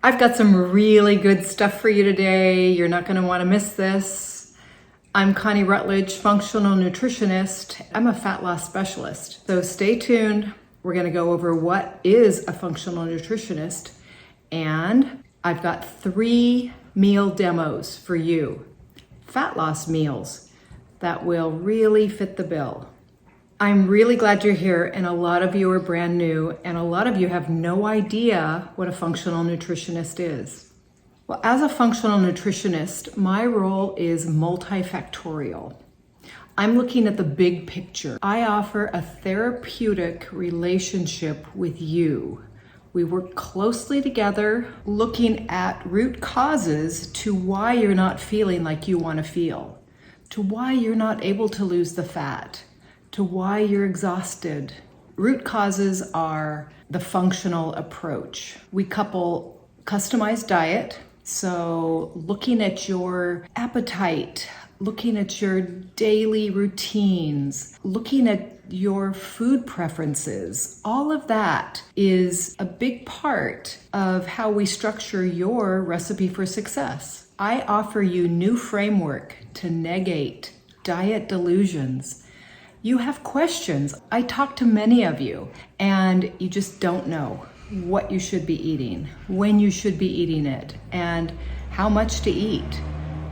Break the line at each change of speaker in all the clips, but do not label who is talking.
I've got some really good stuff for you today. You're not going to want to miss this. I'm Connie Rutledge, functional nutritionist. I'm a fat loss specialist. So stay tuned. We're going to go over what is a functional nutritionist. And I've got 3 meal demos for you. Fat loss meals that will really fit the bill. I'm really glad you're here, and a lot of you are brand new, and a lot of you have no idea what a functional nutritionist is. Well, as a functional nutritionist, my role is multifactorial. I'm looking at the big picture. I offer a therapeutic relationship with you. We work closely together, looking at root causes to why you're not feeling like you want to feel, to why you're not able to lose the fat, to why you're exhausted. Root causes are the functional approach. We couple customized diet, so looking at your appetite, looking at your daily routines, looking at your food preferences, all of that is a big part of how we structure your recipe for success. I offer you new framework to negate diet delusions. You have questions. I talk to many of you, and you just don't know what you should be eating, when you should be eating it, and how much to eat.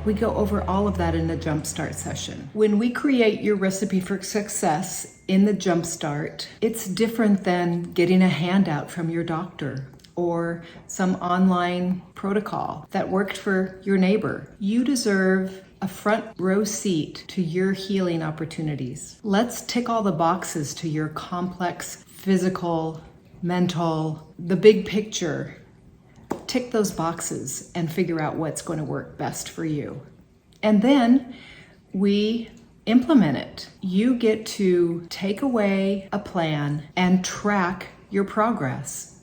We go over all of that in the Jumpstart session. When we create your recipe for success in the Jumpstart, it's different than getting a handout from your doctor or some online protocol that worked for your neighbor. You deserve a front row seat to your healing opportunities. Let's tick all the boxes to your complex physical, mental, the big picture. Tick those boxes and figure out what's going to work best for you. And then we implement it. You get to take away a plan and track your progress.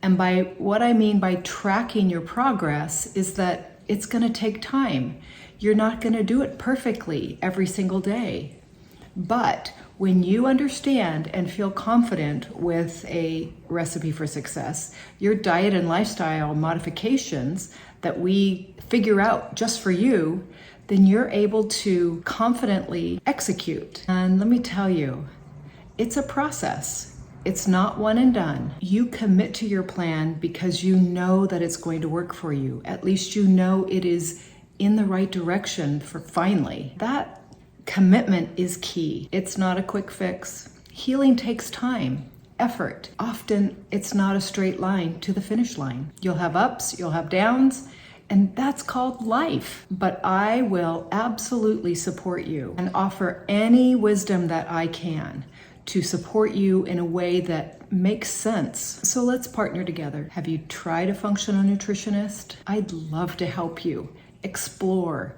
And by what I mean by tracking your progress is that it's going to take time. You're not going to do it perfectly every single day. But when you understand and feel confident with a recipe for success, your diet and lifestyle modifications that we figure out just for you, then you're able to confidently execute. And let me tell you, it's a process. It's not one and done. You commit to your plan because you know that it's going to work for you. At least you know it is in the right direction for finally. That commitment is key. It's not a quick fix. Healing takes time, effort. Often it's not a straight line to the finish line. You'll have ups, you'll have downs, and that's called life. But I will absolutely support you and offer any wisdom that I can to support you in a way that makes sense. So let's partner together. Have you tried a functional nutritionist? I'd love to help you explore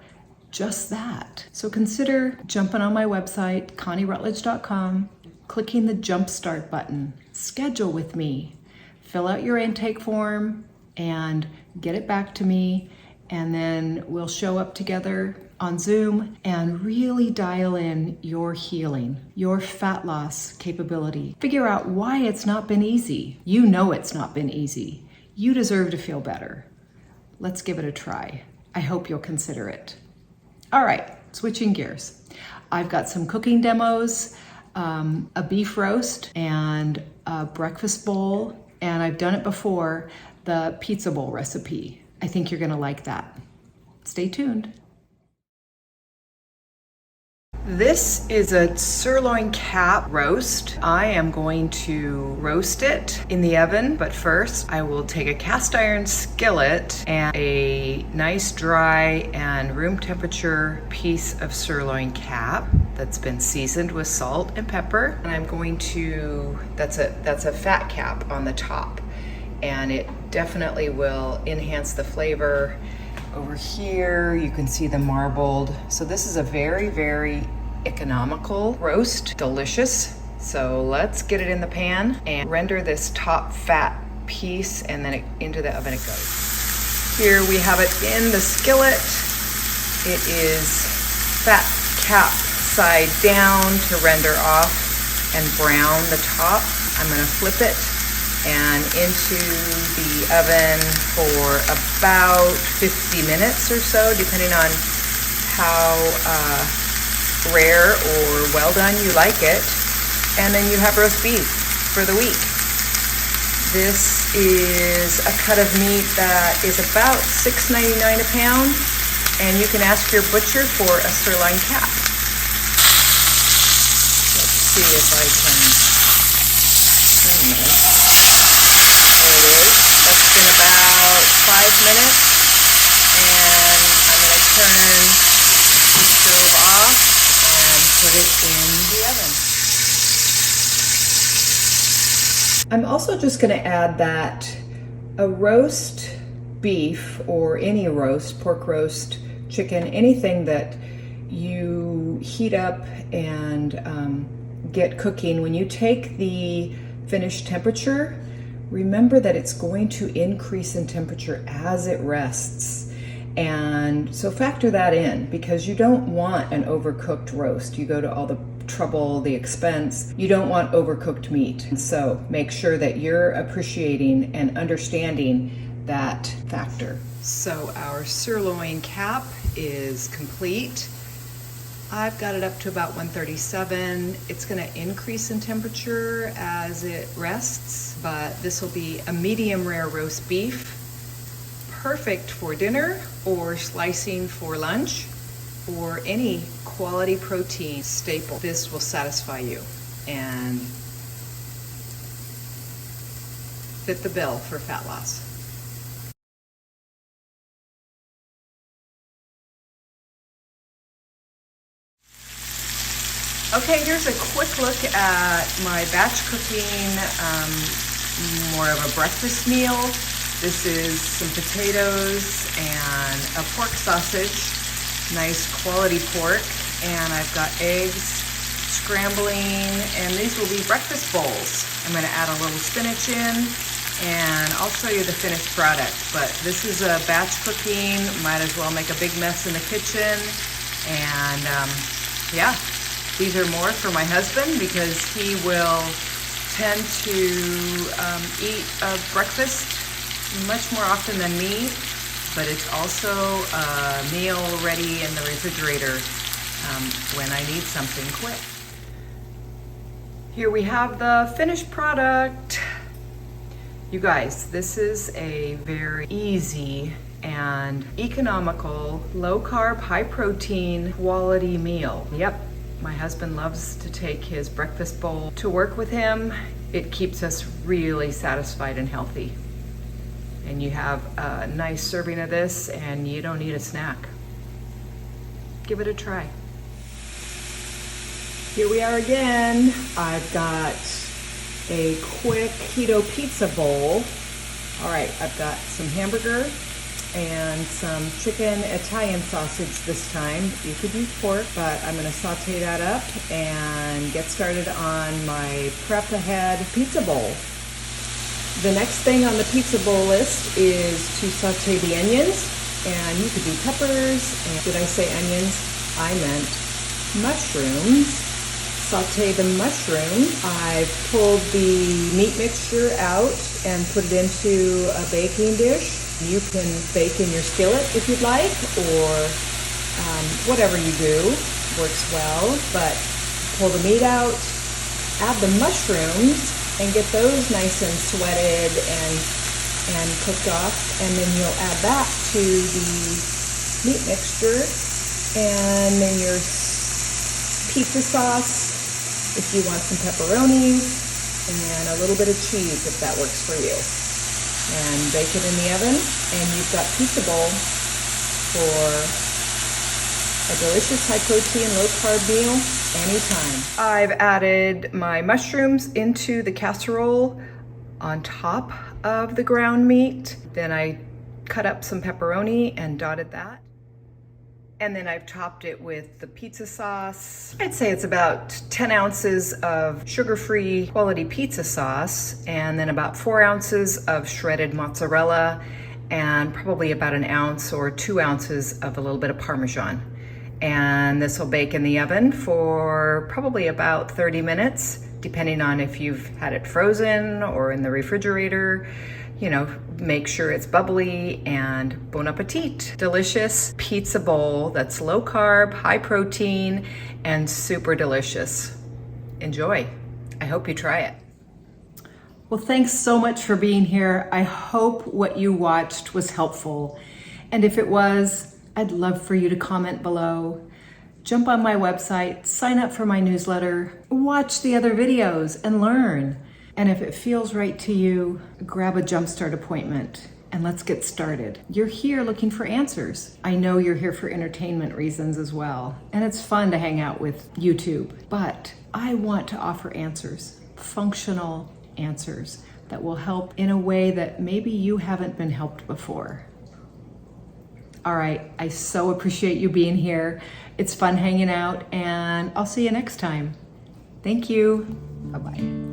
just that. So consider jumping on my website, ConnieRutledge.com, clicking the Jumpstart button, schedule with me, fill out your intake form, and get it back to me. And then we'll show up together on Zoom and really dial in your healing, your fat loss capability. Figure out why it's not been easy. You know it's not been easy. You deserve to feel better. Let's give it a try. I hope you'll consider it. All right, switching gears. I've got some cooking demos, a beef roast and a breakfast bowl, and I've done it before, the pizza bowl recipe. I think you're gonna like that. Stay tuned. This is a sirloin cap roast. I am going to roast it in the oven, but first I will take a cast iron skillet and a nice dry and room temperature piece of sirloin cap that's been seasoned with salt and pepper. And I'm going to, that's a fat cap on the top, and it definitely will enhance the flavor. Over here you can see the marbled. So this is a very, very economical roast, delicious. So let's get it in the pan and render this top fat piece, and then into the oven it goes. Here we have it in the skillet. It is fat cap side down to render off and brown the top. I'm gonna flip it and into the oven for about 50 minutes or so, depending on how rare or well done you like it. And then you have roast beef for the week. This is a cut of meat that is about $6.99 a pound, and you can ask your butcher for a sirloin cap. Let's see if I can trim this. There it is. That's been about 5 minutes, and I'm going to turn the stove off and put it in the oven. I'm also just going to add that a roast beef, or any roast, pork roast, chicken, anything that you heat up and get cooking, when you take the finished temperature, remember that it's going to increase in temperature as it rests. And so factor that in, because you don't want an overcooked roast. You go to all the trouble, the expense. You don't want overcooked meat. So make sure that you're appreciating and understanding that factor. So our sirloin cap is complete. I've got it up to about 137. It's going to increase in temperature as it rests, but this will be a medium rare roast beef, perfect for dinner or slicing for lunch or any quality protein staple. This will satisfy you and fit the bill for fat loss. Okay, here's a quick look at my batch cooking, more of a breakfast meal. This is some potatoes and a pork sausage, nice quality pork, and I've got eggs scrambling, and these will be breakfast bowls. I'm going to add a little spinach in, and I'll show you the finished product. But this is a batch cooking, might as well make a big mess in the kitchen, and yeah. These are more for my husband because he will tend to eat a breakfast much more often than me, but it's also a meal ready in the refrigerator when I need something quick. Here we have the finished product. You guys, this is a very easy and economical, low carb, high protein, quality meal. Yep. My husband loves to take his breakfast bowl to work with him. It keeps us really satisfied and healthy. And you have a nice serving of this and you don't need a snack. Give it a try. Here we are again. I've got a quick keto pizza bowl. All right, I've got some hamburger and some chicken Italian sausage this time. You could use pork, but I'm gonna saute that up and get started on my prep ahead pizza bowl. The next thing on the pizza bowl list is to saute the onions, and you could do peppers, and did I say onions? I meant mushrooms. Saute the mushrooms. I've pulled the meat mixture out and put it into a baking dish. You can bake in your skillet if you'd like, or whatever you do works well, but pull the meat out, add the mushrooms, and get those nice and sweated and cooked off, and then you'll add that to the meat mixture, and then your pizza sauce, if you want some pepperonis, and a little bit of cheese if that works for you. And bake it in the oven, and you've got pizza bowl for a delicious high protein, low carb meal anytime. I've added my mushrooms into the casserole on top of the ground meat. Then I cut up some pepperoni and dotted that. And then I've topped it with the pizza sauce. I'd say it's about 10 ounces of sugar-free quality pizza sauce, and then about 4 ounces of shredded mozzarella, and probably about 1 ounce or 2 ounces of a little bit of Parmesan. And this will bake in the oven for probably about 30 minutes depending on if you've had it frozen or in the refrigerator. You know, make sure it's bubbly, and bon appetit. Delicious pizza bowl that's low carb, high protein, and super delicious. Enjoy. I hope you try it. Well, thanks so much for being here. I hope what you watched was helpful. And if it was, I'd love for you to comment below. Jump on my website, sign up for my newsletter, watch the other videos and learn. And if it feels right to you, grab a Jumpstart appointment and let's get started. You're here looking for answers. I know you're here for entertainment reasons as well. And it's fun to hang out with YouTube, but I want to offer answers, functional answers that will help in a way that maybe you haven't been helped before. All right, I so appreciate you being here. It's fun hanging out, and I'll see you next time. Thank you. Bye-bye.